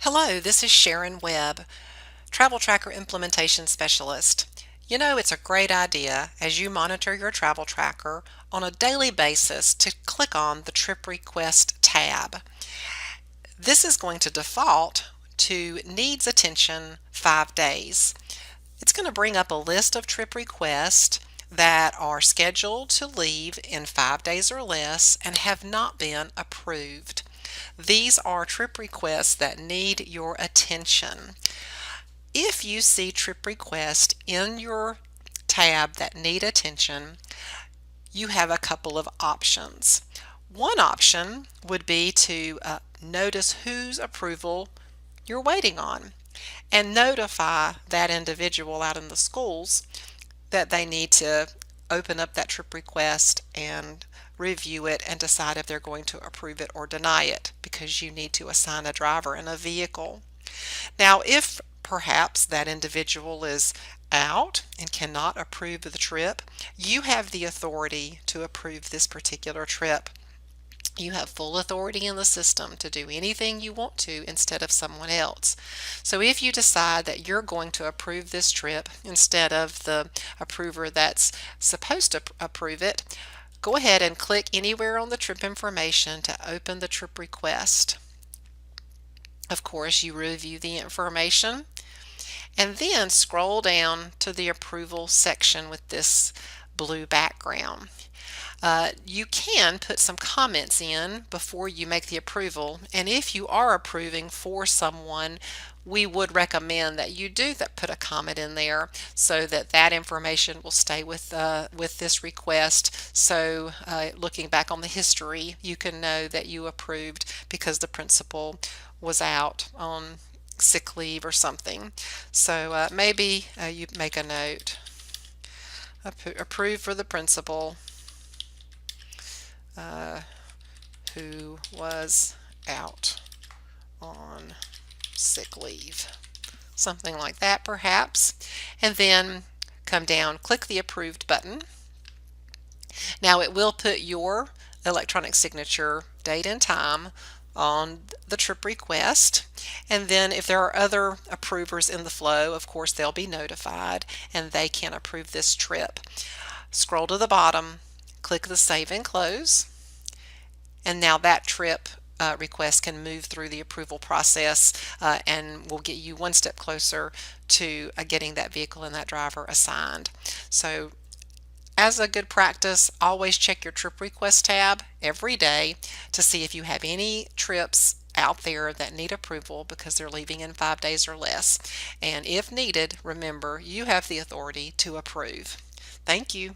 Hello, this is Sharon Webb, Travel Tracker Implementation Specialist. You know, it's a great idea as you monitor your travel tracker on a daily basis to click on the Trip Request tab. This is going to default to Needs Attention 5 days. It's going to bring up a list of trip requests that are scheduled to leave in 5 days or less and have not been approved. These are trip requests that need your attention. If you see trip requests in your tab that need attention, you have a couple of options. One option would be to notice whose approval you're waiting on and notify that individual out in the schools that they need to open up that trip request and review it and decide if they're going to approve it or deny it, because you need to assign a driver and a vehicle. Now, if perhaps that individual is out and cannot approve the trip, you have the authority to approve this particular trip. You have full authority in the system to do anything you want to instead of someone else. So if you decide that you're going to approve this trip instead of the approver that's supposed to approve it, go ahead and click anywhere on the trip information to open the trip request. Of course, you review the information and then scroll down to the approval section with this blue background. You can put some comments in before you make the approval, and if you are approving for someone, we would recommend that you do put a comment in there so that that information will stay with this request. So looking back on the history, you can know that you approved because the principal was out on sick leave or something. So maybe you make a note. Approve for the principal who was out on sick leave. Something like that perhaps. And then come down, click the approved button. Now it will put your electronic signature, date and time on the trip request, and then if there are other approvers in the flow, of course they'll be notified and they can approve this trip. Scroll to the bottom, click the Save and Close, and now that trip request can move through the approval process and will get you one step closer to getting that vehicle and that driver assigned. So as a good practice, always check your trip request tab every day to see if you have any trips out there that need approval because they're leaving in 5 days or less. And if needed, remember, you have the authority to approve. Thank you.